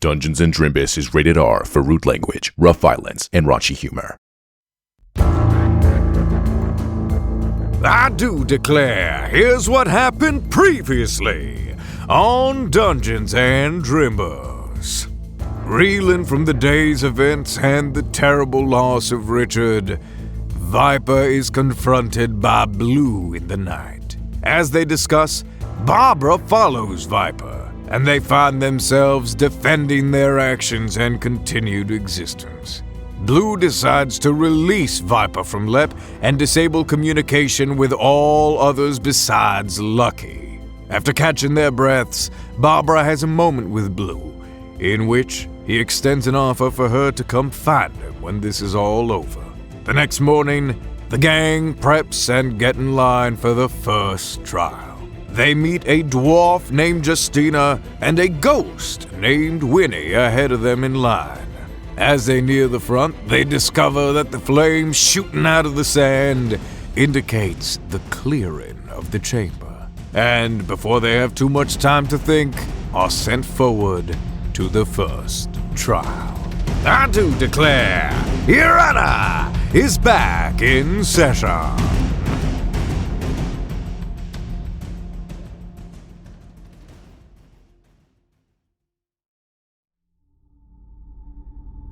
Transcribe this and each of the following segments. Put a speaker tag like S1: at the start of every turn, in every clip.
S1: Dungeons & Drimbus is rated R for rude language, rough violence, and raunchy humor.
S2: I do declare, here's what happened previously on Dungeons & Drimbus. Reeling from the day's events and the terrible loss of Richard, Viper is confronted by Blue in the night. As they discuss, Barbara follows Viper, and they find themselves defending their actions and continued existence. Blue decides to release Viper from Lep and disable communication with all others besides Lucky. After catching their breaths, Barbara has a moment with Blue, in which he extends an offer for her to come find him when this is all over. The next morning, the gang preps and get in line for the first trial. They meet a dwarf named Justina and a ghost named Winnie ahead of them in line. As they near the front, they discover that the flame shooting out of the sand indicates the clearing of the chamber. And before they have too much time to think, are sent forward to the first trial. I do declare, Herrera is back in session.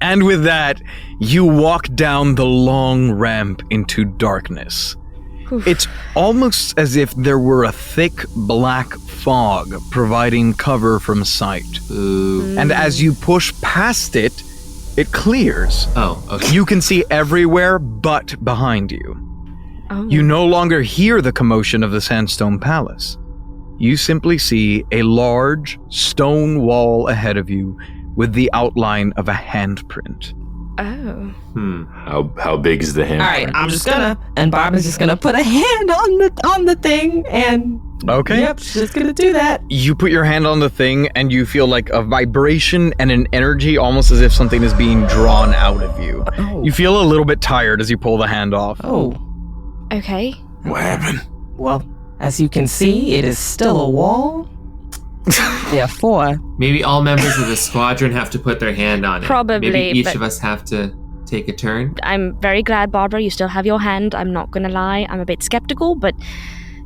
S3: And with that, you walk down the long ramp into darkness. Oof. It's almost as if there were a thick black fog providing cover from sight. Ooh. And as you push past it, it clears.
S4: Oh, okay.
S3: You can see everywhere but behind you.
S5: Oh.
S3: You no longer hear the commotion of the Sandstone Palace. You simply see a large stone wall ahead of you with the outline of a handprint.
S5: Oh.
S6: How big is the handprint?
S5: All right, I'm just gonna, and Barbara's just gonna put a hand on the thing, and
S3: okay.
S5: Yep, she's just gonna do that.
S3: You put your hand on the thing, and you feel like a vibration and an energy, almost as if something is being drawn out of you.
S5: Oh.
S3: You feel a little bit tired as you pull the hand off.
S5: Oh.
S7: Okay.
S6: What happened?
S5: Well, as you can see, it is still a wall. Therefore,
S4: maybe all members of the squadron have to put their hand on it.
S7: Probably,
S4: Maybe each
S7: but
S4: of us have to take a turn.
S7: I'm very glad, Barbara, you still have your hand. I'm not gonna lie, I'm a bit skeptical, but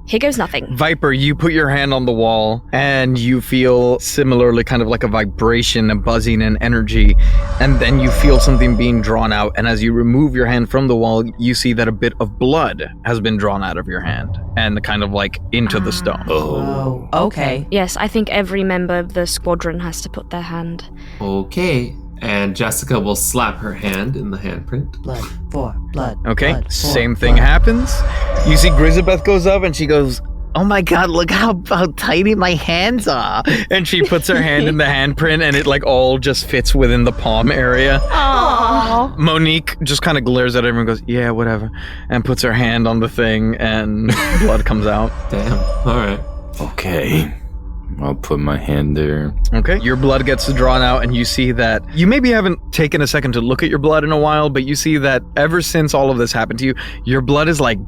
S7: here goes nothing.
S3: Viper, you put your hand on the wall, and you feel similarly kind of like a vibration, a buzzing, and energy, and then you feel something being drawn out, and as you remove your hand from the wall, you see that a bit of blood has been drawn out of your hand, and kind of like into the stone.
S5: oh, okay.
S7: Yes, I think every member of the squadron has to put their hand.
S4: Okay. And Jessica will slap her hand in the handprint.
S5: Blood, for blood.
S3: Okay,
S5: blood,
S3: same
S5: for
S3: thing
S5: blood.
S3: happens. You see Grisabeth goes up and she goes, "Oh my god, look how tiny my hands are." And she puts her hand in the handprint and it like all just fits within the palm area.
S7: Aww.
S3: Monique just kind of glares at everyone and goes, "Yeah, whatever," and puts her hand on the thing and blood comes out.
S4: Damn. All right.
S6: Okay. I'll put my hand there.
S3: Okay, your blood gets drawn out and you see that you maybe haven't taken a second to look at your blood in a while, but you see that ever since all of this happened to you, your blood is like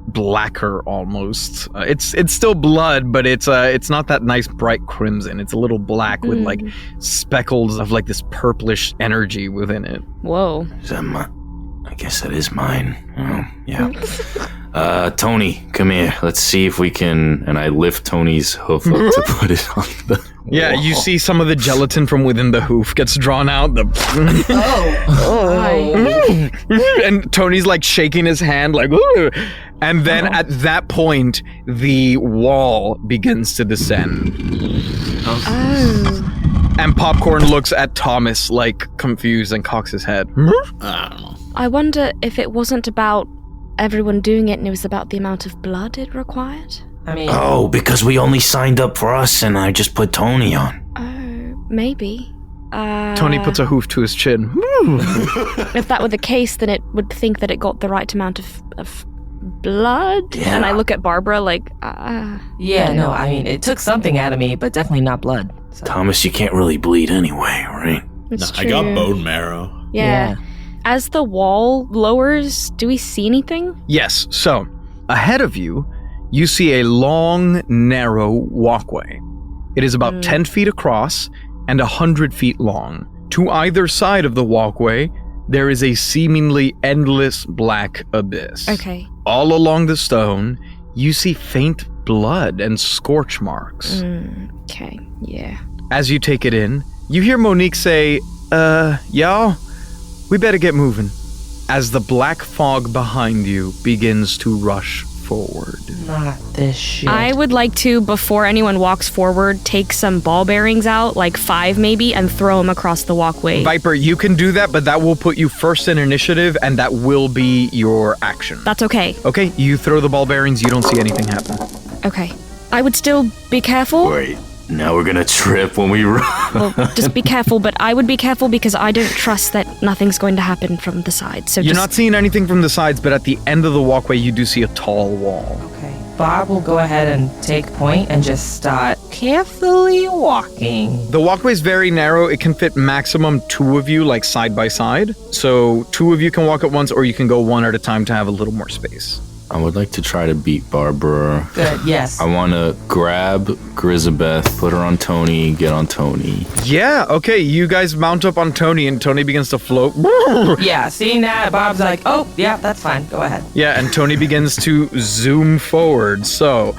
S3: blacker almost. It's still blood, but it's not that nice bright crimson. It's a little black with like speckles of like this purplish energy within it.
S7: Whoa.
S6: Is that I guess that is mine. Oh, yeah. Tony, come here. Let's see if we can... And I lift Tony's hoof up to put it on the
S3: Yeah,
S6: wall.
S3: you see some of the gelatin from within the hoof gets drawn out. And Tony's like shaking his hand like, "Ooh." And then at that point, the wall begins to descend.
S7: Oh.
S3: And Popcorn looks at Thomas like confused and cocks his head.
S7: I wonder if it wasn't about everyone doing it and it was about the amount of blood it required?
S5: I mean,
S6: Oh, because we only signed up for us and I just put Tony on.
S7: Oh, maybe.
S3: Tony puts a hoof to his chin.
S7: If that were the case, then it would think that it got the right amount of blood.
S6: Yeah.
S7: And I look at Barbara like,
S5: yeah, no, I mean, it took something out of me, but definitely not blood. So.
S6: Thomas, you can't really bleed anyway, right?
S7: It's
S8: I got
S7: true.
S8: bone marrow.
S7: Yeah. As the wall lowers, do we see anything?
S3: Yes, so ahead of you, you see a long, narrow walkway. It is about 10 feet across, and 100 feet long. To either side of the walkway, there is a seemingly endless black abyss.
S7: Okay.
S3: All along the stone, you see faint blood and scorch marks.
S7: Okay, yeah.
S3: As you take it in, you hear Monique say, y'all, we better get moving. As the black fog behind you begins to rush forward.
S5: Not this shit.
S7: I would like to, before anyone walks forward, take some ball bearings out, like 5 maybe, and throw them across the walkway.
S3: Viper, you can do that, but that will put you first in initiative, and that will be your action.
S7: That's okay.
S3: Okay, you throw the ball bearings, you don't see anything happen.
S7: Okay. I would still be careful.
S6: Wait, now we're gonna trip when we run.
S7: Well, just be careful, but I would be careful because I don't trust that nothing's going to happen from the side. So
S3: You're
S7: just...
S3: not seeing anything from the sides, but at the end of the walkway, you do see a tall wall.
S5: Okay. Bob will go ahead and take point and just start carefully walking.
S3: The walkway is very narrow. It can fit maximum 2 of you, like side by side. So 2 of you can walk at once, or you can go 1 at a time to have a little more space.
S6: I would like to try to beat Barbara.
S5: Good, yes.
S6: I want to grab Grisabeth, put her on Tony, get on Tony.
S3: Yeah, okay, you guys mount up on Tony, and Tony begins to float.
S5: Yeah, seeing that, Bob's like, oh, yeah, that's fine. Go ahead.
S3: Yeah, and Tony begins to zoom forward. So,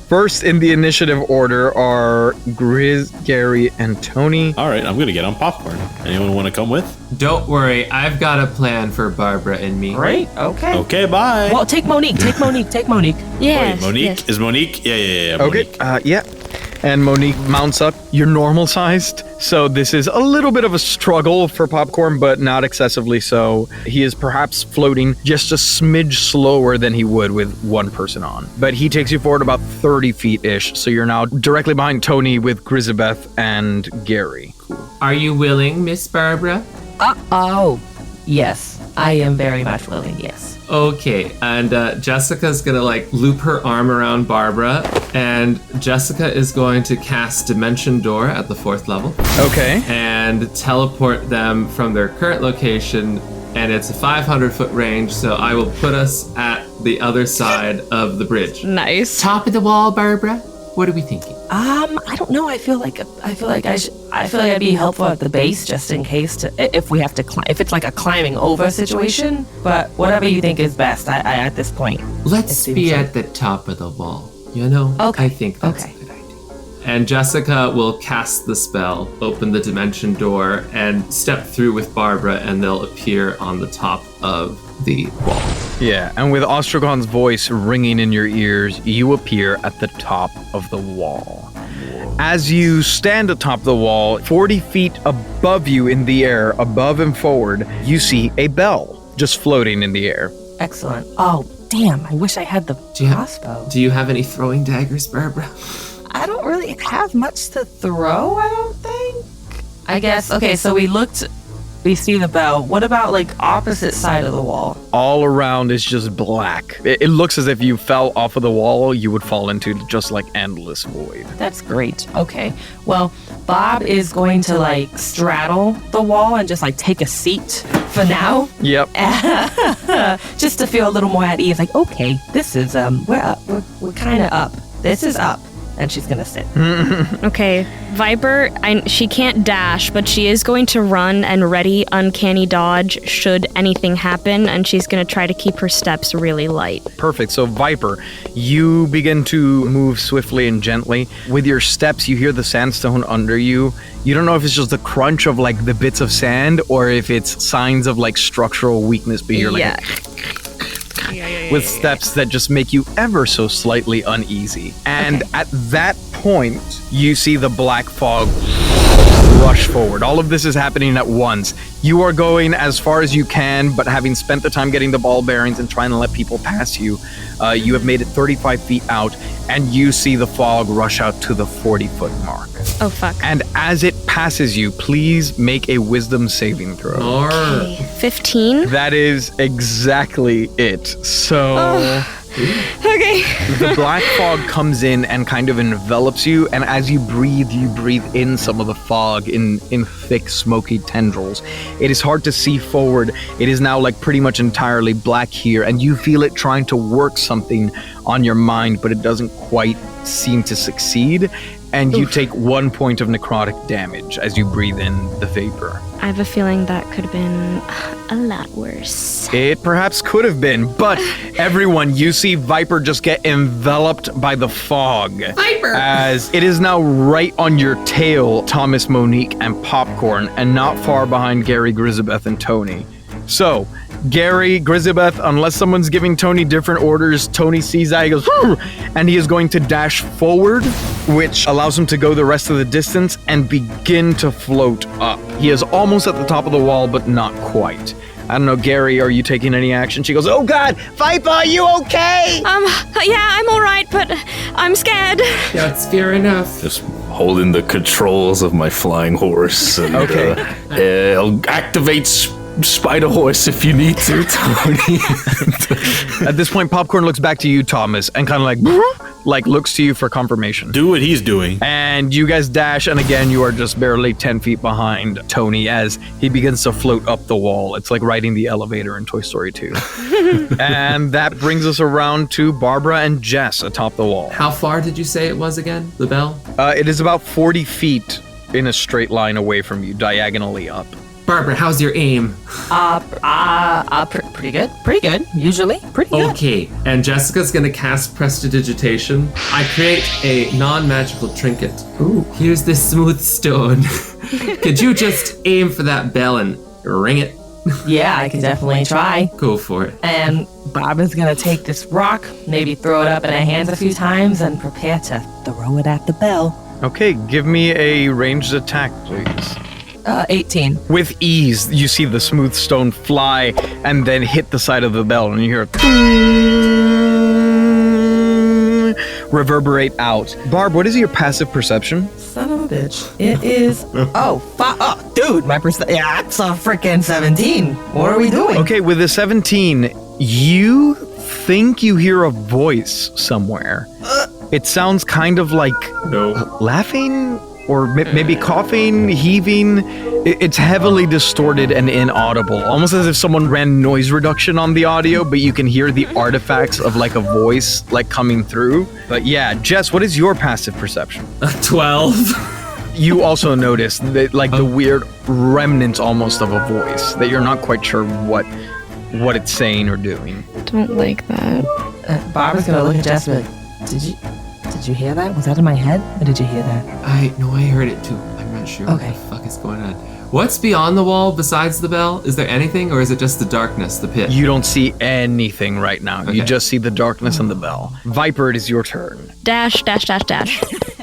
S3: first in the initiative order are Grizz, Gary, and Tony.
S8: All right, I'm going to get on popcorn. Anyone want to come with?
S4: Don't worry, I've got a plan for Barbara and me.
S5: Great, okay.
S8: Okay, bye.
S5: Well, take Monique.
S7: Yes,
S8: Wait, Monique?
S7: yes.
S8: Is Monique? Yeah,
S3: Okay,
S8: Monique.
S3: yeah. And Monique mounts up. You're normal sized, so this is a little bit of a struggle for Popcorn, but not excessively so. He is perhaps floating just a smidge slower than he would with 1 person on. But he takes you forward about 30 feet-ish, so you're now directly behind Tony with Grisabeth and Gary.
S4: Are you willing, Miss Barbara?
S5: Oh, yes. I am very much willing, yes.
S4: Okay, and Jessica's gonna loop her arm around Barbara, and Jessica is going to cast Dimension Door at the 4th level.
S3: Okay.
S4: And teleport them from their current location, and it's a 500-foot range, so I will put us at the other side of the bridge.
S7: Nice.
S4: Top of the wall, Barbara. What are we thinking?
S5: I don't know. I feel like I'd be helpful at the base just in case if we have to if it's like a climbing over situation. But whatever you think is best. I at this point.
S4: Let's be at the top of the wall. You know?
S5: Okay.
S4: I think that's a good idea. And Jessica will cast the spell, open the dimension door, and step through with Barbara, and they'll appear on the top of the wall.
S3: Yeah, and with Ostrogon's voice ringing in your ears, you appear at the top of the wall. As you stand atop the wall, 40 feet above you in the air, above and forward, you see a bell just floating in the air.
S5: Excellent. Oh, damn. I wish I had the crossbow.
S4: Do you have any throwing daggers, Barbara?
S5: I don't really have much to throw, I don't think. I guess, okay, so we see the bell. What about opposite side of the wall?
S3: All around is just black. It looks as if you fell off of the wall, you would fall into just endless void.
S5: That's great. Okay. Well, Bob is going to straddle the wall and just take a seat for now.
S3: Yep.
S5: Just to feel a little more at ease. Okay, this is we're up. We're kind of up. This is up. And she's gonna sit.
S7: Okay, Viper, she can't dash, but she is going to run and ready uncanny dodge should anything happen, and she's going to try to keep her steps really light.
S3: Perfect. So, Viper, you begin to move swiftly and gently. With your steps, you hear the sandstone under you. You don't know if it's just the crunch of the bits of sand or if it's signs of structural weakness, but you're with steps that just make you ever so slightly uneasy. And at that point, you see the black fog rush forward. All of this is happening at once. You are going as far as you can, but having spent the time getting the ball bearings and trying to let people pass you, you have made it 35 feet out, and you see the fog rush out to the 40-foot mark.
S7: Oh, fuck.
S3: And as it passes you, please make a wisdom saving throw.
S7: Okay, 15?
S3: That is exactly it. So...
S7: Okay.
S3: The black fog comes in and kind of envelops you, and as you breathe in some of the fog in thick, smoky tendrils. It is hard to see forward. It is now pretty much entirely black here, and you feel it trying to work something on your mind, but it doesn't quite seem to succeed. and you take 1 point of necrotic damage as you breathe in the vapor.
S7: I have a feeling that could have been a lot worse.
S3: It perhaps could have been, but everyone, you see Viper just get enveloped by the fog.
S4: Viper!
S3: As it is now right on your tail, Thomas, Monique, and Popcorn, and not far behind Gary, Grisabeth, and Tony. So, Gary, Grisabeth, unless someone's giving Tony different orders, Tony sees that, he goes, "Whew," and he is going to dash forward, which allows him to go the rest of the distance and begin to float up. He is almost at the top of the wall, but not quite. I don't know, Gary, are you taking any action? She goes, "Oh God, Viper, are you okay?"
S7: Yeah, I'm alright, but I'm scared.
S4: That's fair enough.
S6: Just holding the controls of my flying horse. And,
S3: Okay.
S6: I'll activate Spider Horse if you need to, Tony.
S3: At this point, Popcorn looks back to you, Thomas, and kind of like looks to you for confirmation.
S8: Do what he's doing.
S3: And you guys dash, and again, you are just barely 10 feet behind Tony as he begins to float up the wall. It's like riding the elevator in Toy Story 2. And that brings us around to Barbara and Jess atop the wall.
S4: How far did you say it was again, the bell?
S3: It is about 40 feet in a straight line away from you, diagonally up.
S4: Barbara, how's your aim?
S5: Pretty good. Pretty good. Usually, pretty good.
S4: Okay, and Jessica's gonna cast Prestidigitation. I create a non-magical trinket. Ooh. Here's this smooth stone. Could you just aim for that bell and ring it?
S5: Yeah, I could definitely try.
S4: Go for it.
S5: And Barbara's gonna take this rock, maybe throw it up in her hands a few times, and prepare to throw it at the bell.
S3: Okay, give me a ranged attack, please.
S5: 18.
S3: With ease, you see the smooth stone fly and then hit the side of the bell, and you hear it reverberate out. Barb, what is your passive perception?
S5: Son of a bitch. It is. Dude, my yeah, it's a freaking 17. What are we doing?
S3: Okay, with a 17, you think you hear a voice somewhere. It sounds kind of like laughing or maybe coughing, heaving. It's heavily distorted and inaudible, almost as if someone ran noise reduction on the audio, but you can hear the artifacts of like a voice like coming through. But yeah, Jess, what is your passive perception?
S4: 12.
S3: You also notice that like the weird remnants almost of a voice that you're not quite sure what it's saying or doing.
S7: Don't like that.
S5: Barbara's gonna look at Jess and be like, Did you hear that? Was that in my head? Or did you hear that?
S4: I heard it too. I'm not sure what the fuck is going on. What's beyond the wall besides the bell? Is there anything, or is it just the darkness, the pit?
S3: You don't see anything right now.
S4: Okay.
S3: You just see the darkness and the bell. Viper, it is your turn.
S7: Dash.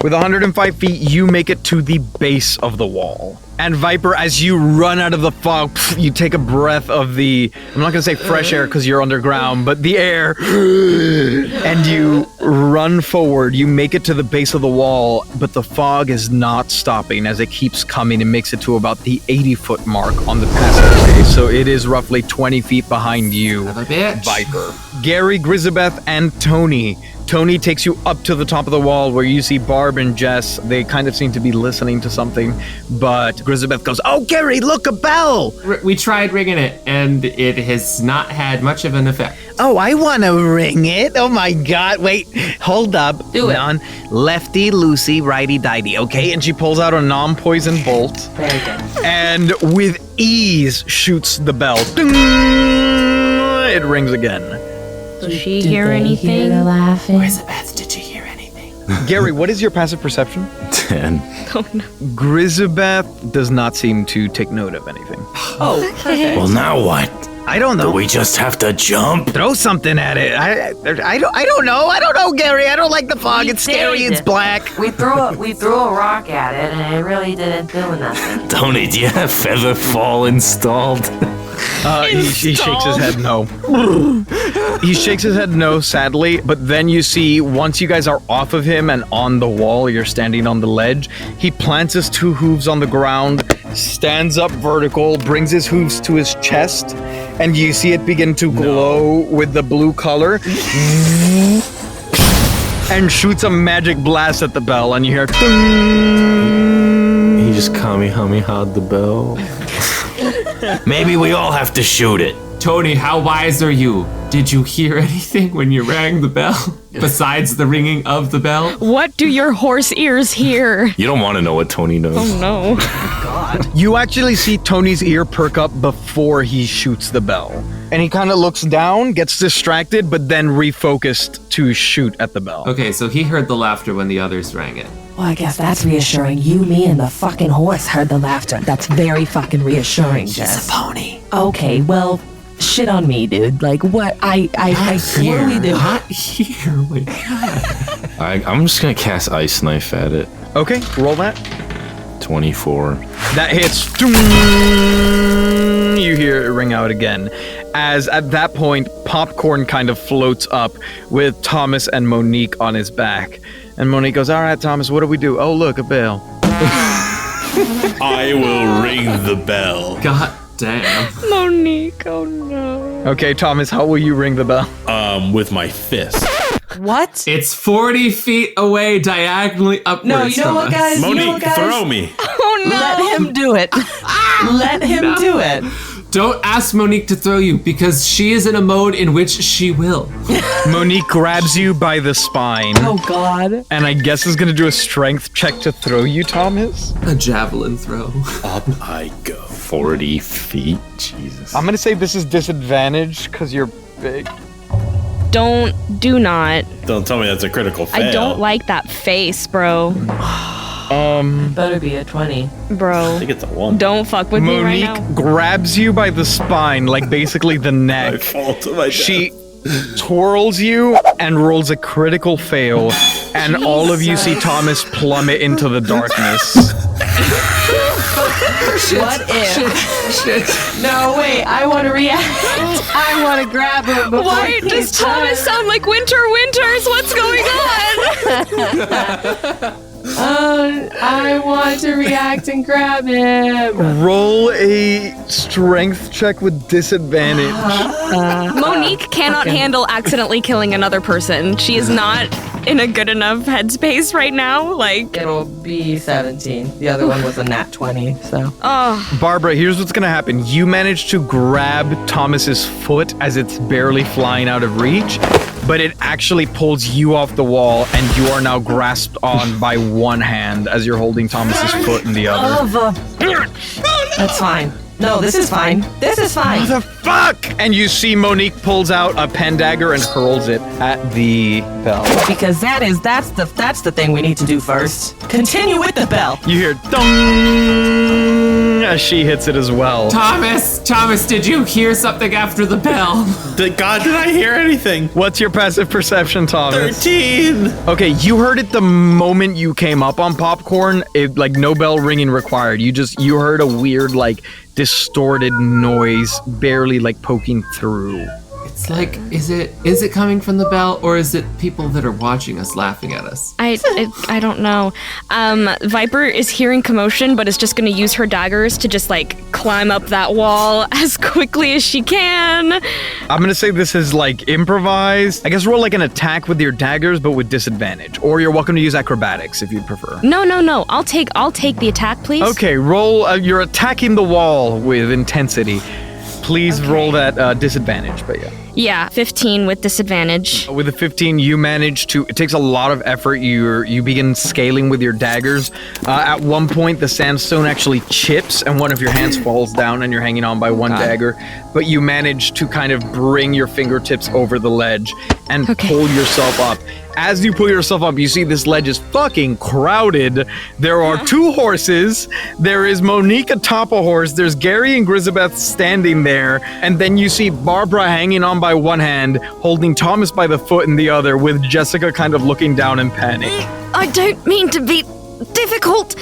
S3: With 105 feet, you make it to the base of the wall. And Viper, as you run out of the fog, you take a breath of the, I'm not going to say fresh air because you're underground, but the air, and you run forward. You make it to the base of the wall, but the fog is not stopping as it keeps coming and makes it to about the 80-foot mark on the passageway. So it is roughly 20 feet behind you,
S4: Son of a bitch.
S3: Viper. Gary, Grisabeth, and Tony. Tony takes you up to the top of the wall where you see Barb and Jess. They kind of seem to be listening to something, but Grisabeth goes, "Oh, Gary, look, a bell!"
S4: We tried ringing it, and it has not had much of an effect.
S3: Oh, I want to ring it. Oh my God. Wait, hold up.
S5: Do it.
S3: Lefty, loosey, righty, tighty. Okay. And she pulls out a non-poison bolt
S5: Very good.
S3: and with ease shoots the bell. Ding! It rings again.
S7: Did she hear anything?
S5: Hear laughing?
S4: Elizabeth, did you hear anything?
S3: Gary, what is your passive perception?
S6: 10.
S7: Oh no.
S3: Grisabeth does not seem to take note of anything.
S5: Oh, perfect.
S6: Well, now what?
S3: I don't know.
S6: Do we just have to jump?
S3: Throw something at it. I don't know. I don't know, Gary. I don't like the fog. It's scary. It's black.
S5: We threw a rock at it, and it really didn't do nothing.
S6: Tony, do you have feather fall installed?
S3: He shakes his head no. He shakes his head no, sadly. But then you see, once you guys are off of him and on the wall, you're standing on the ledge, he plants his two hooves on the ground, stands up vertical, brings his hooves to his chest, and you see it begin to glow with the blue color. And shoots a magic blast at the bell, and you hear
S6: He just Kamehameha the bell. Maybe we all have to shoot it.
S4: Tony, how wise are you? Did you hear anything when you rang the bell? Besides the ringing of the bell?
S7: What do your horse ears hear?
S6: You don't want to know what Tony knows.
S7: Oh no.
S3: You actually see Tony's ear perk up before he shoots the bell. And he kind of looks down, gets distracted, but then refocused to shoot at the bell.
S4: Okay, so he heard the laughter when the others rang it.
S5: Well, I guess that's reassuring. You, me, and the fucking horse heard the laughter. That's very fucking reassuring, Jess.
S9: He's a pony.
S5: Okay, well, shit on me, dude. Like, what? I totally do.
S4: Not here. Wait.
S6: I'm just going to cast Ice Knife at it.
S3: Okay, roll that.
S6: 24.
S3: That hits. You hear it ring out again. As at that point, Popcorn kind of floats up with Thomas and Monique on his back. And Monique goes, all right, Thomas, what do we do? Oh, look, a bell.
S8: I will ring the bell.
S4: God damn.
S7: Monique, oh no.
S3: Okay, Thomas, how will you ring the bell?
S8: With my fist.
S9: What?
S4: It's 40 feet away, diagonally upwards.
S5: No, you know
S4: from
S5: what,
S4: us.
S5: guys?
S8: Monique, throw me.
S7: Oh no.
S5: Let him do it. Let him do it.
S4: Don't ask Monique to throw you because she is in a mode in which she will.
S3: Monique grabs you by the spine.
S5: Oh, God.
S3: And I guess is going to do a strength check to throw you, Thomas.
S4: A javelin throw.
S8: Up I go.
S6: 40 feet? Jesus.
S3: I'm going to say this is disadvantage because you're big.
S7: Do not.
S8: Don't tell me that's a critical fail.
S7: I don't like that face, bro.
S5: Better be a 20.
S7: Bro.
S8: I think it's a 1.
S7: Don't fuck with me right
S3: Monique
S7: now.
S3: grabs you by the spine, like basically the
S8: I
S3: neck.
S8: fall to my death.
S3: She twirls you and rolls a critical fail, and all of you see Thomas plummet into the darkness.
S5: What if?
S4: Shit.
S5: No, wait. I want to react. I want to grab him before
S7: Why does Thomas sound like Winter Winters? What's going on?
S5: I want to react and grab him.
S3: Roll a strength check with disadvantage.
S7: Monique cannot handle accidentally killing another person. She is not in a good enough headspace right now. Like,
S5: It'll be 17. The other one was a nat 20, so.
S7: oh,
S3: Barbara, here's what's gonna happen. You manage to grab Thomas's foot as it's barely flying out of reach, but it actually pulls you off the wall, and you are now grasped on by one hand as you're holding Thomas's foot in the other.
S5: That's fine. No, this is fine. This is fine.
S3: Fuck! And you see Monique pulls out a pen dagger and hurls it at the bell.
S5: Because that's the thing we need to do first. Continue with the bell.
S3: You hear dong as she hits it as well.
S4: Thomas, did you hear something after the bell?
S8: God, did I hear anything?
S3: What's your passive perception, Thomas?
S8: 13.
S3: Okay, you heard it the moment you came up on Popcorn. It like no bell ringing required. You heard a weird like distorted noise barely like poking through.
S4: It's like, is it coming from the bell or is it people that are watching us laughing at us?
S7: I don't know. Viper is hearing commotion, but is just going to use her daggers to just like climb up that wall as quickly as she can.
S3: I'm gonna say this is like improvised. I guess roll like an attack with your daggers, but with disadvantage. Or you're welcome to use acrobatics if you'd prefer.
S7: No. I'll take the attack, please.
S3: Okay, roll. You're attacking the wall with intensity. Please roll that disadvantage, but yeah.
S7: Yeah, 15 with disadvantage.
S3: With a 15, you manage to. It takes a lot of effort. You begin scaling with your daggers. At one point, the sandstone actually chips, and one of your hands falls down, and you're hanging on by one dagger. But you manage to kind of bring your fingertips over the ledge and pull yourself up. As you pull yourself up, you see this ledge is fucking crowded. There are two horses. There is Monique atop a horse. There's Gary and Grisabeth standing there. And then you see Barbara hanging on by one hand, holding Thomas by the foot in the other, with Jessica kind of looking down in panic.
S7: I don't mean to be difficult,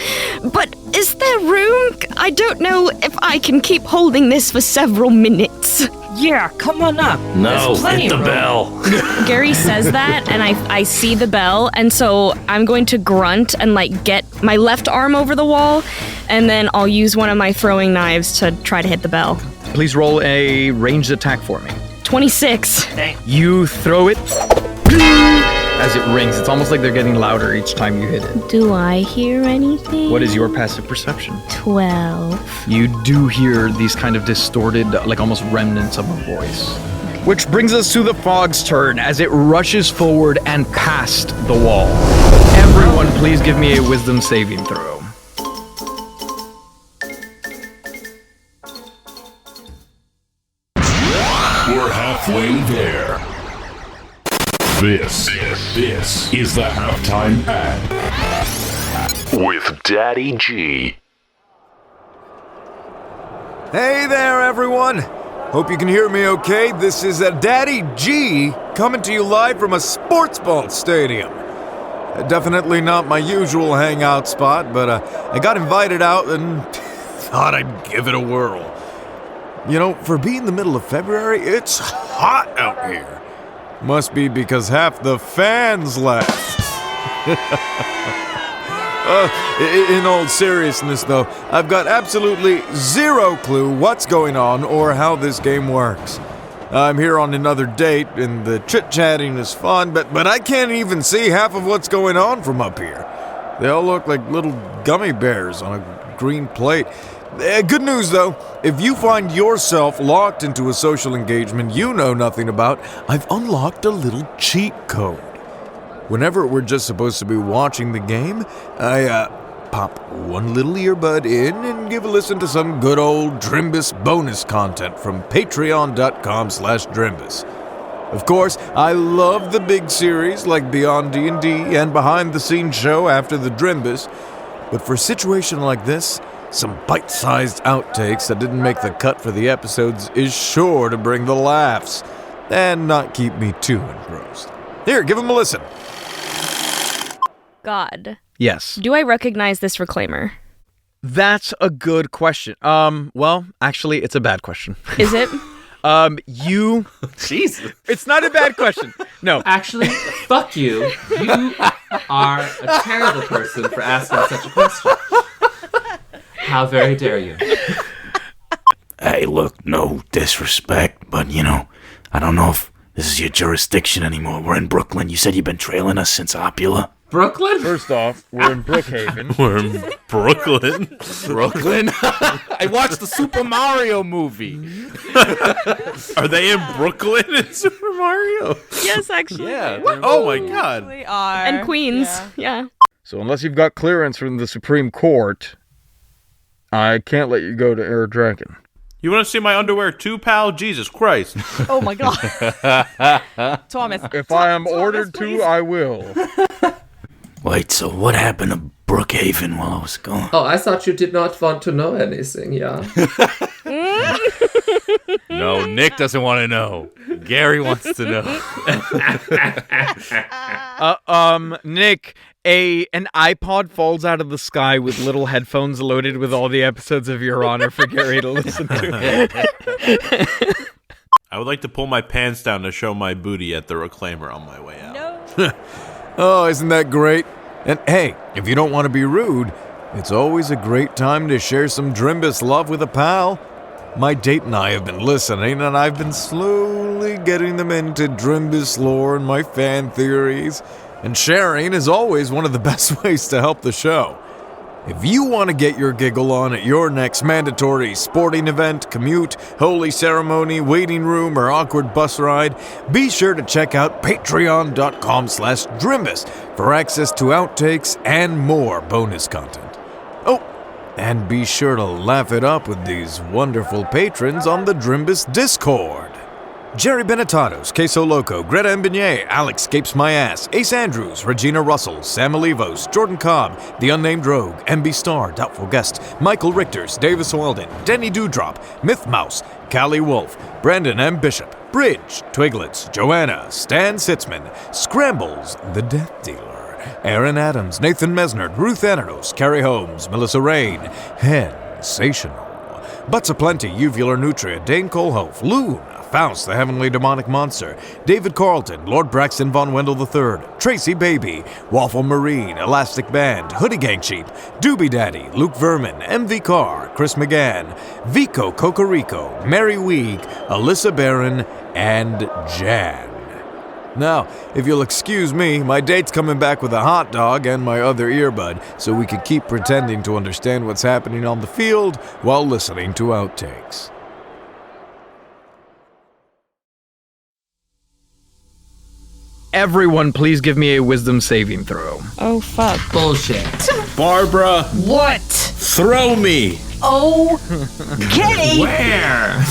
S7: but is there room? I don't know if I can keep holding this for several minutes.
S5: Yeah, come on up.
S6: No,
S5: There's plenty
S6: hit the
S5: of room.
S6: bell.
S7: Gary says that, and I see the bell, and so I'm going to grunt and like get my left arm over the wall, and then I'll use one of my throwing knives to try to hit the bell.
S3: Please roll a ranged attack for me.
S7: 26.
S3: You throw it, as it rings. It's almost like they're getting louder each time you hit it.
S7: Do I hear anything?
S3: What is your passive perception?
S7: 12.
S3: You do hear these kind of distorted, like almost remnants of a voice. Which brings us to the fog's turn as it rushes forward and past the wall. Everyone, please give me a wisdom saving throw.
S1: We're halfway there. This is the halftime ad with Daddy G.
S2: Hey there, everyone. Hope you can hear me okay. This is Daddy G coming to you live from a sports ball stadium. Definitely not my usual hangout spot, but I got invited out and thought I'd give it a whirl. You know, for being the middle of February, it's hot out here. Must be because half the fans left. In all seriousness, though, I've got absolutely zero clue what's going on or how this game works. I'm here on another date, and the chit-chatting is fun, but I can't even see half of what's going on from up here. They all look like little gummy bears on a green plate. Good news, though. If you find yourself locked into a social engagement you know nothing about, I've unlocked a little cheat code. Whenever we're just supposed to be watching the game, I pop one little earbud in and give a listen to some good old Drimbus bonus content from patreon.com/Drimbus. Of course, I love the big series like Beyond D&D and Behind the Scenes show after the Drimbus, but for a situation like this, some bite-sized outtakes that didn't make the cut for the episodes is sure to bring the laughs and not keep me too engrossed. Here, give them a listen.
S7: God.
S3: Yes.
S7: Do I recognize this reclaimer?
S3: That's a good question. Well, actually, it's a bad question.
S7: Is it?
S3: You...
S8: Jesus.
S3: It's not a bad question. No.
S4: Actually, fuck you. You are a terrible person for asking such a question. How very dare you?
S6: Hey, look, no disrespect, but, you know, I don't know if this is your jurisdiction anymore. We're in Brooklyn. You said you've been trailing us since Opula.
S4: Brooklyn?
S3: First off, we're in Brookhaven.
S8: We're in Brooklyn.
S6: Brooklyn? I watched the Super Mario movie.
S8: Are they in Brooklyn in Super Mario?
S7: Yes, actually.
S8: Yeah. Oh my God.
S5: They are.
S7: And Queens. Yeah.
S3: So unless you've got clearance from the Supreme Court, I can't let you go to Air Dragon.
S8: You want to see my underwear too, pal? Jesus Christ.
S5: Oh my God. Thomas.
S3: If I am ordered to, I will.
S6: Wait, so what happened to Brookhaven while I was gone?
S4: Oh, I thought you did not want to know anything, yeah?
S6: No, Nick doesn't want to know. Gary wants to know.
S3: Nick, an iPod falls out of the sky with little headphones loaded with all the episodes of Your Honor for Gary to listen to.
S8: I would like to pull my pants down to show my booty at the reclaimer on my way out.
S5: No.
S2: Oh, isn't that great? And hey, if you don't want to be rude, it's always a great time to share some Drimbus love with a pal. My date and I have been listening, and I've been slowly getting them into Drimbus lore and my fan theories. And sharing is always one of the best ways to help the show. If you want to get your giggle on at your next mandatory sporting event, commute, holy ceremony, waiting room, or awkward bus ride, be sure to check out patreon.com/Drimbus for access to outtakes and more bonus content. Oh, and be sure to laugh it up with these wonderful patrons on the Drimbus Discord. Jerry Benetatos, Queso Loco, Greta Mbenyay, Alex Scapes My Ass, Ace Andrews, Regina Russell, Sam Olivos, Jordan Cobb, The Unnamed Rogue, MB Star, Doubtful Guest, Michael Richters, Davis Weldon, Denny Dewdrop, Myth Mouse, Callie Wolf, Brandon M. Bishop, Bridge, Twiglets, Joanna, Stan Sitzman, Scrambles, The Death Dealer, Aaron Adams, Nathan Mesnard, Ruth Ananos, Carrie Holmes, Melissa Rain, Sensational, Butts Aplenty, Uvular Nutria, Dane Colhoff, Loon, Faust, the Heavenly Demonic Monster, David Carlton, Lord Braxton Von Wendell III, Tracy Baby, Waffle Marine, Elastic Band, Hoodie Gang Sheep, Doobie Daddy, Luke Verman, MV Carr, Chris McGann, Vico Cocorico, Mary Weeg, Alyssa Barron, and Jan. Now, if you'll excuse me, my date's coming back with a hot dog and my other earbud, so we could keep pretending to understand what's happening on the field while listening to outtakes.
S3: Everyone, please give me a wisdom saving throw.
S7: Oh, fuck.
S4: Bullshit.
S8: Barbara,
S5: What?
S8: throw me
S5: Okay.
S4: Where?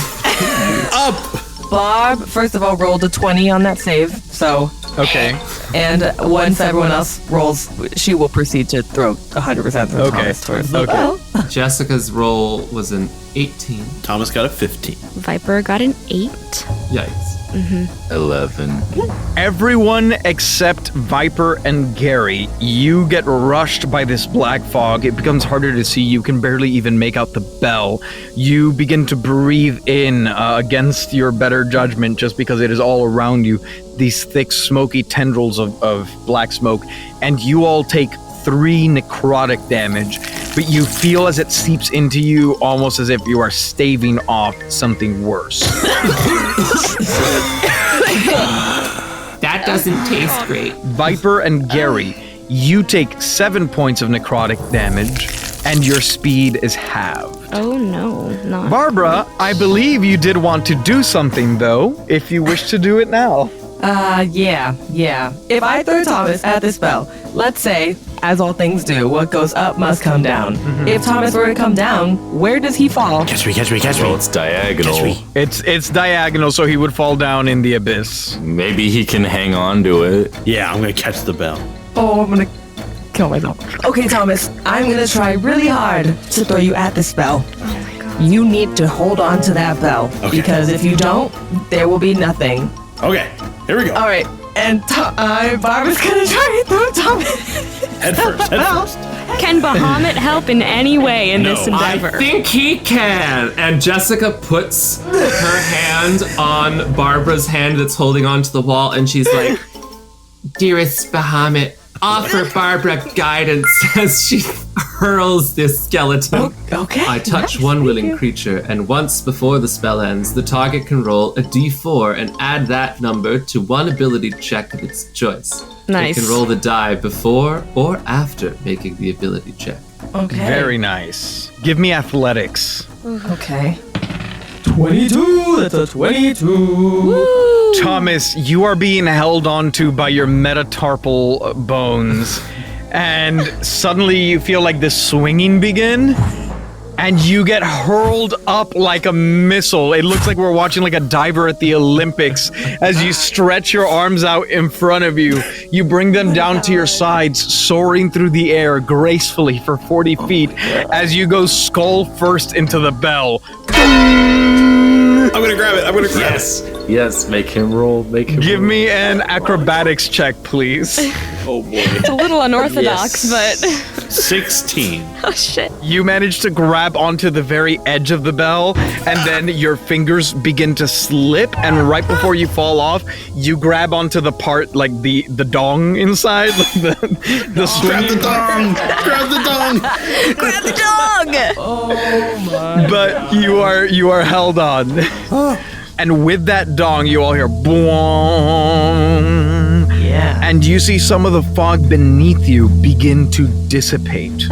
S8: up.
S5: Barb, first of all, rolled a 20 on that save, so.
S3: Okay.
S5: And once everyone else rolls, she will proceed to throw 100% through
S3: Okay.
S5: Thomas towards the
S3: Okay.
S5: bell.
S4: Jessica's roll was an 18.
S8: Thomas got a 15.
S7: Viper got an 8.
S4: Yikes.
S6: 11.
S3: Everyone except Viper and Gary, you get rushed by this black fog. It becomes harder to see. You can barely even make out the bell. You begin to breathe in against your better judgment just because it is all around you. These thick, smoky tendrils of black smoke. And you all take 3 necrotic damage, but you feel as it seeps into you almost as if you are staving off something worse.
S4: That doesn't taste great.
S3: Viper and Gary, you take 7 points of necrotic damage, and your speed is halved.
S7: Oh no, not.
S3: Barbara, I believe you did want to do something, though, if you wish to do it now.
S5: Yeah. If I throw Thomas at the spell, let's say, as all things do, what goes up must come down. If Thomas were to come down, where does he fall?
S8: Catch me.
S6: Well, it's diagonal.
S3: It's diagonal, so he would fall down in the abyss.
S6: Maybe he can hang on to it.
S8: Yeah, I'm gonna catch the bell.
S5: Oh, I'm gonna kill myself. Okay, Thomas, I'm gonna try really hard to throw you at the spell.
S7: Oh my god.
S5: You need to hold on to that bell, because if you don't, there will be nothing.
S8: Okay, here we go.
S5: All right, and Barbara's gonna try and throw Thomas.
S8: Head first.
S7: Can Bahamut help in any way in
S8: No,
S7: this
S4: I
S7: endeavor?
S4: think he can. And Jessica puts her hand on Barbara's hand that's holding onto the wall, and she's like, "Dearest Bahamut, offer Barbara guidance," as she hurls this skeleton.
S5: Okay.
S4: I touch one willing creature, and once before the spell ends, the target can roll a d4 and add that number to one ability check of its choice.
S7: Nice.
S4: It can roll the die before or after making the ability check.
S5: Okay.
S3: Very nice. Give me athletics.
S5: Okay. 22. That's a 22.
S3: Thomas, you are being held onto by your metatarpal bones, and suddenly you feel like this swinging begin, and you get hurled up like a missile. It looks like we're watching like a diver at the Olympics. As you stretch your arms out in front of you, you bring them down to your sides, soaring through the air gracefully for 40 feet as you go skull first into the bell.
S8: I'm gonna grab it.
S6: Yes, make him roll.
S3: Give me an acrobatics check, please.
S8: Oh boy.
S7: It's a little unorthodox, but
S8: 16.
S7: oh shit.
S3: You manage to grab onto the very edge of the bell, and then your fingers begin to slip, and right before you fall off, you grab onto the part, like the dong inside, like the swing.
S8: Grab the dong.
S7: Grab the dog!
S5: Oh my.
S3: But you are held on. And with that dong, you all hear boom.
S5: Yeah.
S3: And you see some of the fog beneath you begin to dissipate.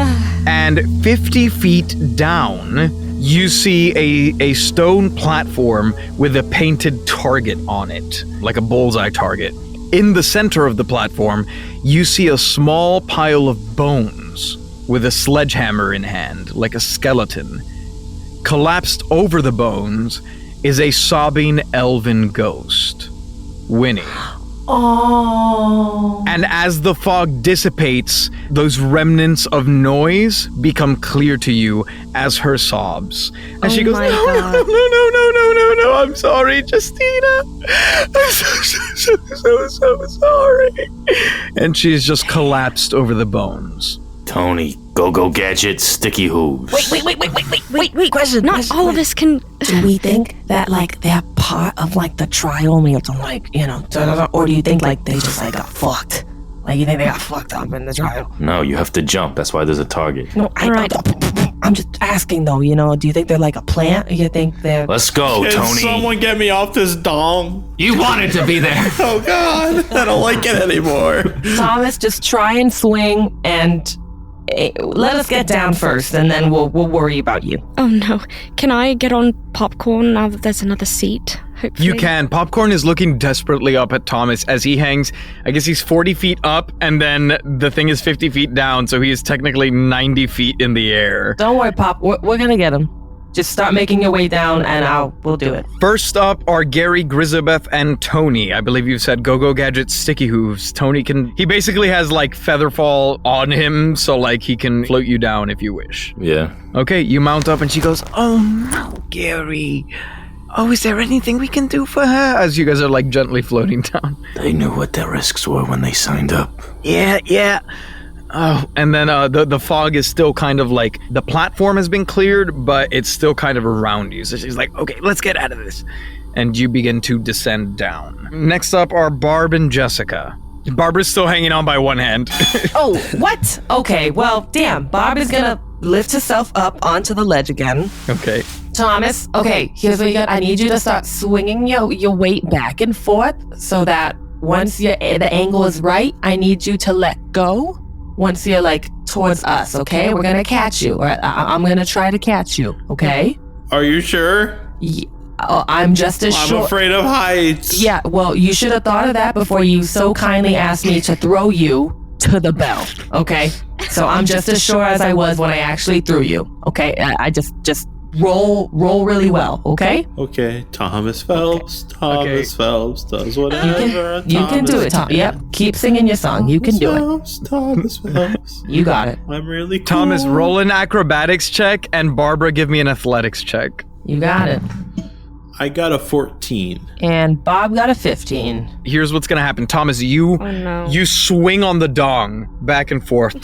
S3: And 50 feet down, you see a stone platform with a painted target on it, like a bullseye target. In the center of the platform, you see a small pile of bones with a sledgehammer in hand, like a skeleton. Collapsed over the bones is a sobbing elven ghost, Winnie.
S5: Oh.
S3: And as the fog dissipates, those remnants of noise become clear to you as her sobs. And she goes,
S7: my
S3: no,
S7: God.
S3: no, I'm sorry, Justina. I'm so sorry. And she's just collapsed over the bones.
S6: Tony, go gadget, sticky hooves.
S5: Wait. Question.
S7: Not all of us can.
S5: Do we think that, like, they're part of, like, the trial and we have to, like, you know, or do you think, like, they just, like, got fucked? Like, you think they got fucked up in the trial?
S6: No, you have to jump. That's why there's a target.
S5: No,
S7: Right.
S5: I'm just asking though, do you think they're like a plant? Or you think they're...
S6: Let's go,
S8: Can
S6: Tony.
S8: someone get me off this dong?
S4: You wanted to be there.
S8: Oh God, I don't like it anymore.
S5: Thomas, just try and swing and let us get down first, and then we'll worry about you.
S7: Oh no. Can I get on Popcorn now that there's another seat? Hopefully.
S3: You can. Popcorn is looking desperately up at Thomas as he hangs. I guess he's 40 feet up, and then the thing is 50 feet down, so he is technically 90 feet in the air.
S5: Don't worry, Pop. We're gonna get him. Just start making your way down, and we'll do it.
S3: First up are Gary, Grisabeth, and Tony. I believe you said Go-Go Gadget's Sticky Hooves. Tony he basically has like Featherfall on him, so like he can float you down if you wish.
S6: Yeah.
S3: Okay, you mount up and she goes, "Oh no, Gary. Oh, is there anything we can do for her?" As you guys are like gently floating down.
S6: They knew what their risks were when they signed up.
S3: Yeah. Oh, and then the fog is still kind of like, the platform has been cleared, but it's still kind of around you. So she's like, okay, let's get out of this. And you begin to descend down. Next up are Barb and Jessica. Barbara's still hanging on by one hand.
S5: Oh, what? Okay, well, damn. Barb is gonna lift herself up onto the ledge again.
S3: Okay.
S5: Thomas, okay, here's what you got. I need you to start swinging your weight back and forth so that once the angle is right, I need you to let go. Once you're like towards us, okay? We're gonna catch you, or I'm gonna try to catch you, okay?
S8: Are you sure?
S5: I'm just as sure.
S8: I'm afraid of heights.
S5: Yeah, well, you should have thought of that before you so kindly asked me to throw you to the bell, okay? So I'm just as sure as I was when I actually threw you, okay? I just roll really well, okay?
S8: Okay, Thomas Phelps.
S3: Okay.
S8: Phelps does whatever.
S5: You can do it, Tom. Yep, keep singing your song. You can do it.
S8: Thomas Phelps.
S5: You got it.
S8: I'm really cool.
S3: Thomas, roll an acrobatics check, and Barbara, give me an athletics check.
S5: You got it.
S8: I got a 14.
S5: And Bob got a 15.
S3: Here's what's gonna happen. Thomas, you swing on the dong back and forth.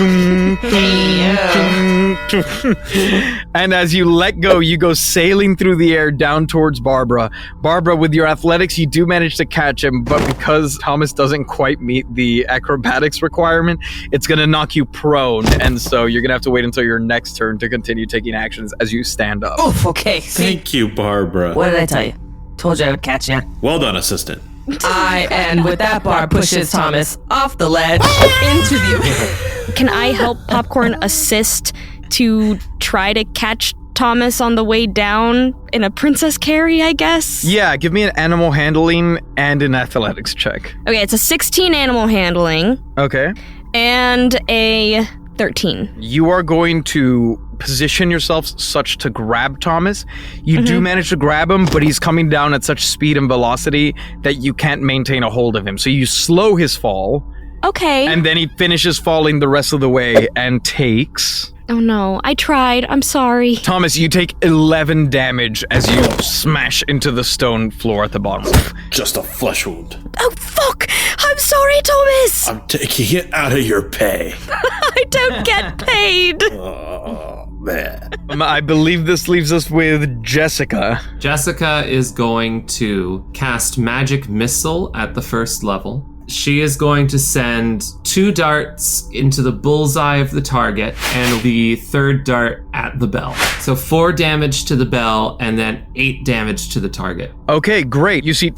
S3: And as you let go, you go sailing through the air down towards Barbara. Barbara, with your athletics, you do manage to catch him, but because Thomas doesn't quite meet the acrobatics requirement, it's gonna knock you prone, and so you're gonna have to wait until your next turn to continue taking actions as you stand up.
S5: Oof, okay. See,
S8: Thank you, Barbara.
S5: what did I tell you? Told you I would catch you.
S8: Well done, assistant.
S5: And with that, Barb pushes Thomas off the ledge into the...
S7: Can I help Popcorn assist to try to catch Thomas on the way down in a princess carry, I guess?
S3: Yeah, give me an animal handling and an athletics check.
S7: Okay, it's a 16 animal handling
S3: Okay.
S7: and a 13.
S3: You are going to position yourself such to grab Thomas. You do manage to grab him, but he's coming down at such speed and velocity that you can't maintain a hold of him. So you slow his fall,
S7: Okay.
S3: and then he finishes falling the rest of the way and takes...
S7: Oh no, I tried. I'm sorry.
S3: Thomas, you take 11 damage as you smash into the stone floor at the bottom.
S8: Just a flesh wound.
S7: Oh fuck! I'm sorry, Thomas!
S8: I'm taking it out of your pay.
S7: I don't get paid!
S8: Oh, man.
S3: I believe this leaves us with Jessica.
S4: Jessica is going to cast Magic Missile at the first level. She is going to send 2 darts into the bullseye of the target and the 3rd dart at the bell. So 4 damage to the bell and then 8 damage to the target.
S3: Okay, great. You see,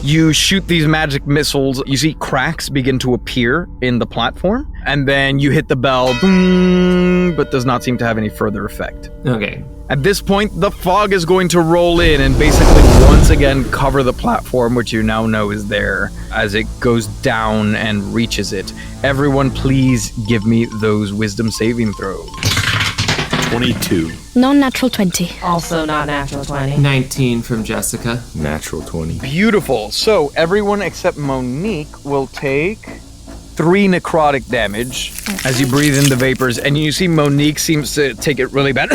S3: you shoot these magic missiles. You see cracks begin to appear in the platform, and then you hit the bell, boom, but does not seem to have any further effect.
S4: Okay.
S3: At this point, the fog is going to roll in and basically once again cover the platform, which you now know is there, as it goes down and reaches it. Everyone, please give me those wisdom saving throws.
S8: 22.
S7: Non-natural 20.
S5: Also not natural 20.
S4: 19 from Jessica.
S6: Natural 20.
S3: Beautiful. So everyone except Monique will take 3 necrotic damage as you breathe in the vapors, and you see Monique seems to take it really bad.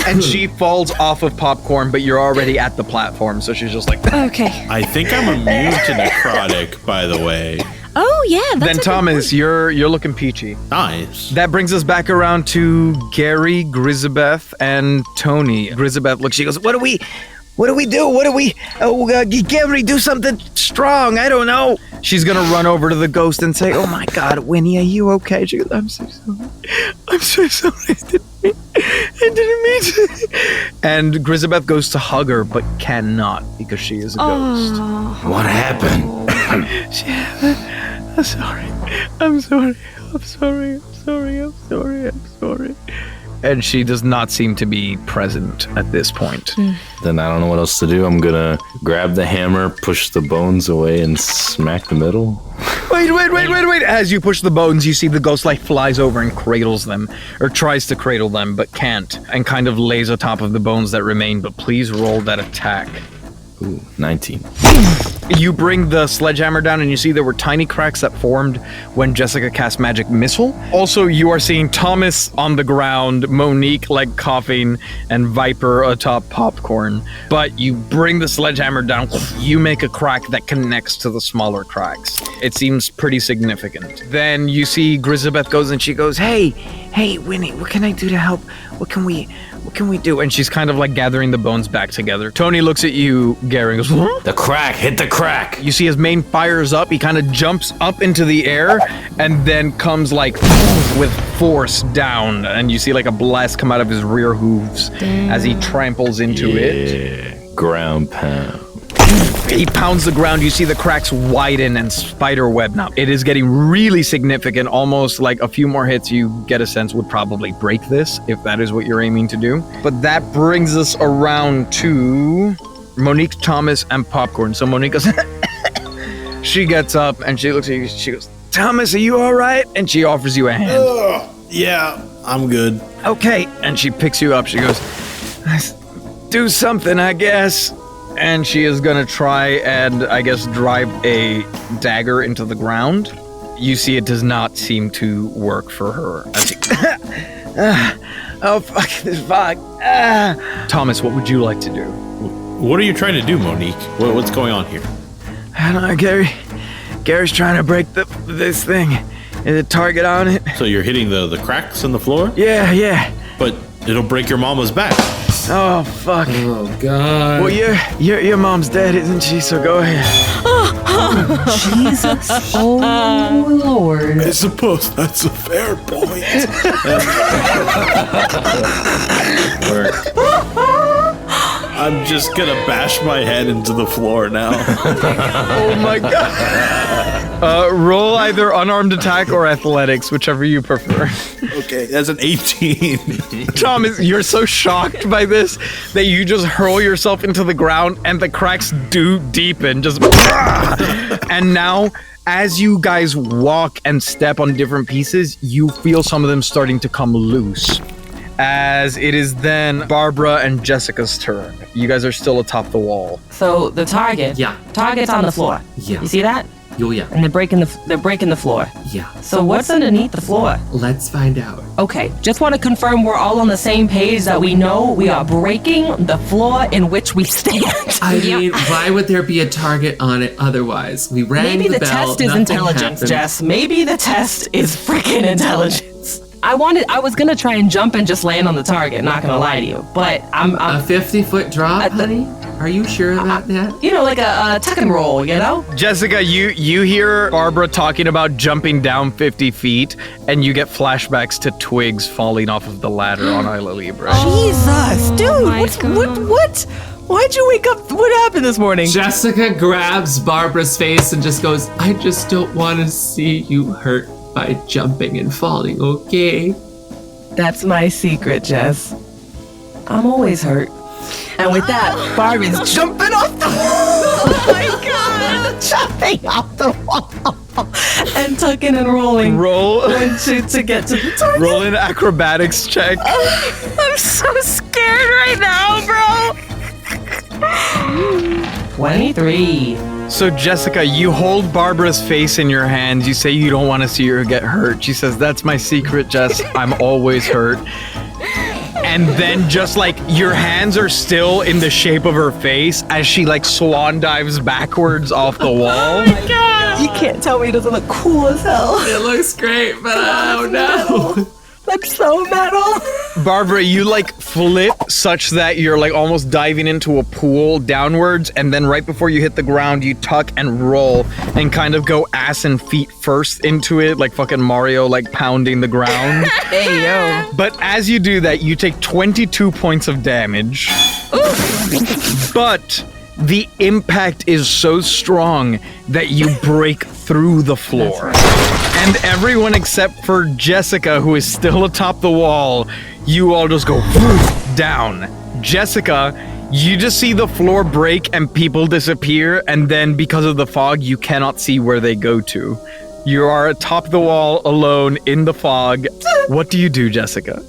S3: And she falls off of Popcorn, but you're already at the platform, so she's just like...
S7: Okay.
S8: I think I'm immune to necrotic, by the way.
S7: Oh yeah, that's
S3: Then Thomas, you're looking peachy.
S8: Nice.
S3: That brings us back around to Gary, Grisabeth, and Tony. Grisabeth looks, she goes, What do we do? Gary, do something strong. I don't know. She's going to run over to the ghost and say, oh my God, Winnie, are you okay? She goes, I'm so sorry. I'm so sorry. I didn't mean to. And Grisabeth goes to hug her, but cannot because she is a ghost.
S6: What happened?
S3: I'm sorry. I'm sorry. I'm sorry. I'm sorry. I'm sorry. I'm sorry. And she does not seem to be present at this point.
S6: Then I don't know what else to do. I'm gonna grab the hammer, push the bones away, and smack the middle.
S3: Wait. As you push the bones, you see the ghost light flies over and cradles them, or tries to cradle them, but can't, and kind of lays atop of the bones that remain. But please roll that attack.
S6: Ooh, 19.
S3: You bring the sledgehammer down and you see there were tiny cracks that formed when Jessica cast Magic Missile. Also, you are seeing Thomas on the ground, Monique like coughing, and Viper atop Popcorn. But you bring the sledgehammer down, you make a crack that connects to the smaller cracks. It seems pretty significant. Then you see Grisabeth goes and she goes, Hey, Winnie, what can I do to help? What can we do? And she's kind of like gathering the bones back together. Tony looks at you, Gary, and goes, huh?
S6: The crack, hit the crack.
S3: You see his mane fires up. He kind of jumps up into the air and then comes like with force down. And you see like a blast come out of his rear hooves as he tramples into it.
S6: Ground pound.
S3: He pounds the ground. You see the cracks widen and spider web now. It is getting really significant, almost like a few more hits you get a sense would probably break this, if that is what you're aiming to do. But that brings us around to Monique, Thomas, and Popcorn. So Monique goes, she gets up and she looks at you. She goes, Thomas, are you all right? And she offers you a hand.
S9: Yeah, I'm good.
S3: Okay. And she picks you up. She goes, do something, I guess. And she is going to try and, I guess, drive a dagger into the ground. You see it does not seem to work for her. Oh, fuck this fog. Thomas, what would you like to do?
S9: What are you trying to do, Monique? What's going on here?
S3: I don't know, Gary's trying to break this thing. Is a target on it?
S9: So you're hitting the cracks in the floor?
S3: Yeah.
S9: But it'll break your mama's back.
S3: Oh, fuck.
S4: Oh, God.
S3: Well, your mom's dead, isn't she? So go ahead.
S5: Jesus. Oh, Lord.
S9: I suppose that's a fair point. I'm just gonna bash my head into the floor now.
S3: Oh my god. Roll either unarmed attack or athletics, whichever you prefer.
S9: Okay, that's an 18.
S3: Thomas, you're so shocked by this that you just hurl yourself into the ground and the cracks do deepen. Just and now, as you guys walk and step on different pieces, you feel some of them starting to come loose. As it is then Barbara and Jessica's turn. You guys are still atop the wall.
S5: So the target.
S4: Yeah.
S5: Target's on the floor.
S4: Yeah.
S5: You see that?
S4: Oh, yeah.
S5: And they're breaking the floor.
S4: Yeah.
S5: So what's underneath the floor?
S4: Let's find out.
S5: Okay, just want to confirm we're all on the same page that we know we are breaking the floor in which we stand.
S4: I mean, why would there be a target on it otherwise? We rang
S5: Maybe the
S4: bell,
S5: test is
S4: nothing
S5: intelligence,
S4: happened.
S5: Jess. Maybe the test is freaking intelligence. I was gonna try and jump and just land on the target, not gonna lie to you. But I'm
S4: A 50-foot drop, honey? Are you sure about that?
S5: you know, like a tuck and roll, you know?
S3: Jessica, you hear Barbara talking about jumping down 50 feet, and you get flashbacks to twigs falling off of the ladder on Isla Libre.
S5: Jesus, dude,
S7: my
S5: what? Why'd you wake up? What happened this morning?
S4: Jessica grabs Barbara's face and just goes, I just don't want to see you hurt by jumping and falling, okay?
S5: That's my secret, Jess. I'm always hurt. And with that, Barbie's jumping off the wall. Oh my god! Jumping off the wall. And tucking and rolling.
S3: Roll
S5: to get to the target.
S3: Roll an acrobatics check.
S5: I'm so scared right now, bro. 23.
S3: So Jessica, you hold Barbara's face in your hands. You say you don't want to see her get hurt. She says, that's my secret, Jess. I'm always hurt. And then just like your hands are still in the shape of her face as she like swan dives backwards off the wall.
S5: Oh my god! You can't tell me it doesn't look cool as hell.
S4: It looks great, but I don't know.
S5: That's so metal.
S3: Barbara, you like flip such that you're like almost diving into a pool downwards, and then right before you hit the ground, you tuck and roll and kind of go ass and feet first into it, like fucking Mario, like pounding the ground.
S5: Hey, yo.
S3: But as you do that, you take 22 points of damage. But the impact is so strong that you break through the floor. And everyone except for Jessica, who is still atop the wall, you all just go down. Jessica, you just see the floor break and people disappear, and then because of the fog, you cannot see where they go to. You are atop the wall alone in the fog. What do you do, Jessica?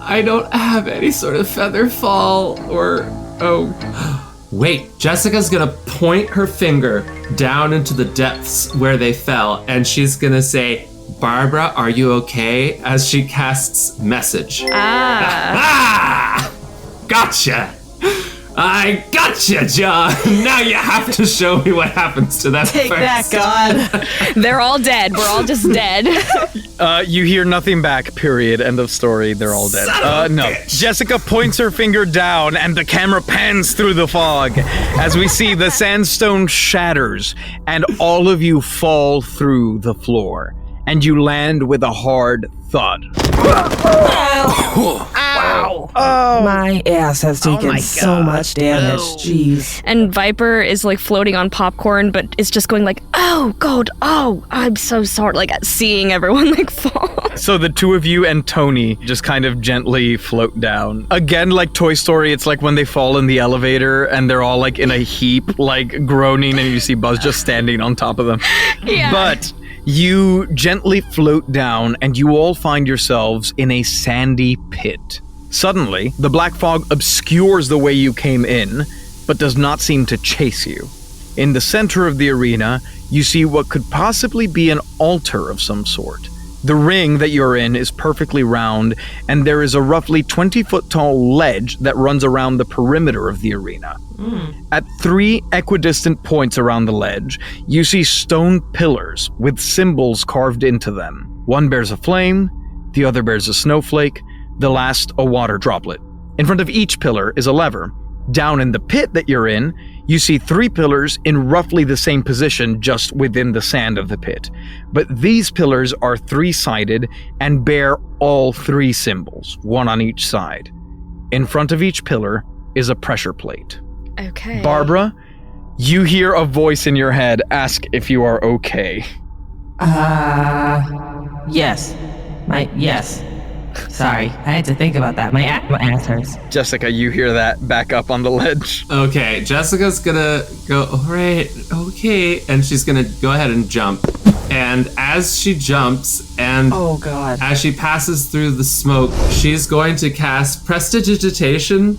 S4: I don't have any sort of feather fall or... Oh. Wait, Jessica's gonna point her finger down into the depths where they fell, and she's gonna say, Barbara, are you okay? As she casts message. Ah! Gotcha! I gotcha, John! Now you have to show me what happens to them
S5: Take
S4: first.
S5: that, God.
S7: They're all dead. We're all just dead.
S3: You hear nothing back, period. End of story. They're all dead. No. Jessica points her finger down and the camera pans through the fog as we see the sandstone shatters and all of you fall through the floor and you land with a hard thud.
S5: Ow. Oh. My ass has taken so much damage. Jeez.
S7: And Viper is like floating on popcorn, but it's just going like, oh, God, oh, I'm so sorry. Like seeing everyone like fall.
S3: So the two of you and Tony just kind of gently float down. Again, like Toy Story, it's like when they fall in the elevator and they're all like in a heap, like groaning, and you see Buzz just standing on top of them.
S7: Yeah.
S3: But you gently float down and you all find yourselves in a sandy pit. Suddenly, the black fog obscures the way you came in, but does not seem to chase you. In the center of the arena, you see what could possibly be an altar of some sort. The ring that you're in is perfectly round, and there is a roughly 20-foot tall ledge that runs around the perimeter of the arena. At 3 equidistant points around the ledge, you see stone pillars with symbols carved into them. One bears a flame, the other bears a snowflake, the last a water droplet. In front of each pillar is a lever. Down in the pit that you're in, you see 3 pillars in roughly the same position just within the sand of the pit. But these pillars are 3-sided and bear all 3 symbols, one on each side. In front of each pillar is a pressure plate.
S7: Okay.
S3: Barbara, you hear a voice in your head ask if you are okay.
S5: Yes. Yes. Sorry, I had to think about that. My ass hurts.
S3: Jessica, you hear that back up on the ledge.
S4: Okay, Jessica's gonna go, all right, okay, and she's gonna go ahead and jump. And as she jumps, and
S5: oh God,
S4: as she passes through the smoke, she's going to cast Prestidigitation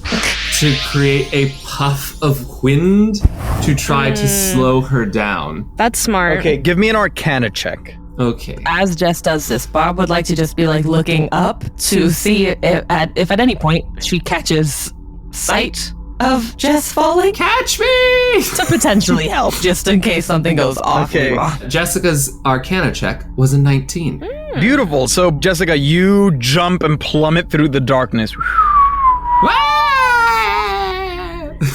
S4: to create a puff of wind to try to slow her down.
S7: That's smart.
S3: Okay, give me an Arcana check.
S4: Okay.
S5: As Jess does this, Barb would like to just be like looking up to see if at any point she catches sight of Jess falling.
S4: Catch me!
S5: To potentially help, just in case something goes awfully wrong.
S4: Jessica's Arcana check was a 19.
S3: Beautiful. So, Jessica, you jump and plummet through the darkness.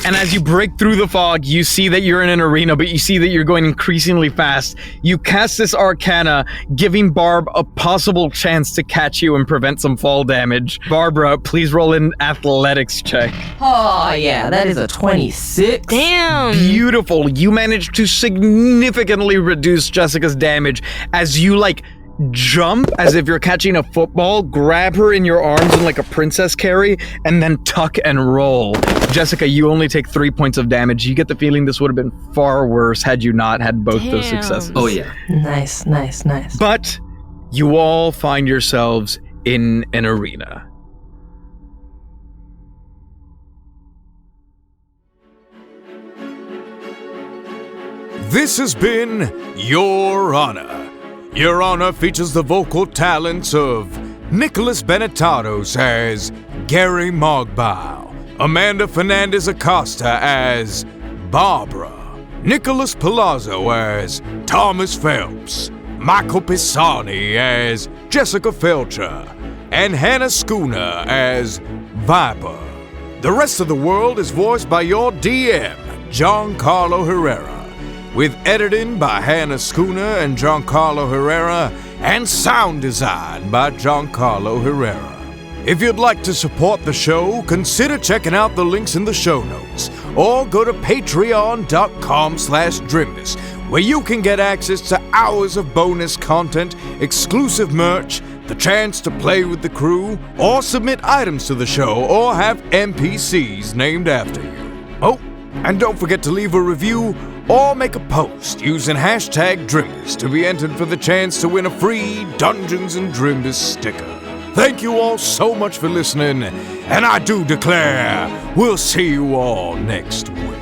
S3: And as you break through the fog, you see that you're in an arena, but you see that you're going increasingly fast. You cast this Arcana, giving Barb a possible chance to catch you and prevent some fall damage. Barbara, please roll an athletics check.
S5: Oh, yeah, that is a 26.
S7: Damn.
S3: Beautiful. You managed to significantly reduce Jessica's damage as you, like, jump as if you're catching a football, grab her in your arms in like a princess carry, and then tuck and roll. Jessica, you only take 3 points of damage. You get the feeling this would have been far worse had you not had both those successes.
S4: Oh yeah.
S5: Nice.
S3: But you all find yourselves in an arena.
S2: This has been Your Honor. Your Honor features the vocal talents of Nicholas Benetatos as Gary Mogbile, Amanda Fernandez-Acosta as Barbara, Nicholas Palazzo as Thomas Phelps, Michael Pisani as Jessica Feltcher, and Hannah Schooner as Viper. The rest of the world is voiced by your DM, Giancarlo Herrera, with editing by Hannah Schooner and Giancarlo Herrera, and sound design by Giancarlo Herrera. If you'd like to support the show, consider checking out the links in the show notes, or go to patreon.com/Drimbus, where you can get access to hours of bonus content, exclusive merch, the chance to play with the crew, or submit items to the show, or have NPCs named after you. Oh, and don't forget to leave a review or make a post using #Drimbus to be entered for the chance to win a free Dungeons & Drimbus sticker. Thank you all so much for listening, and I do declare we'll see you all next week.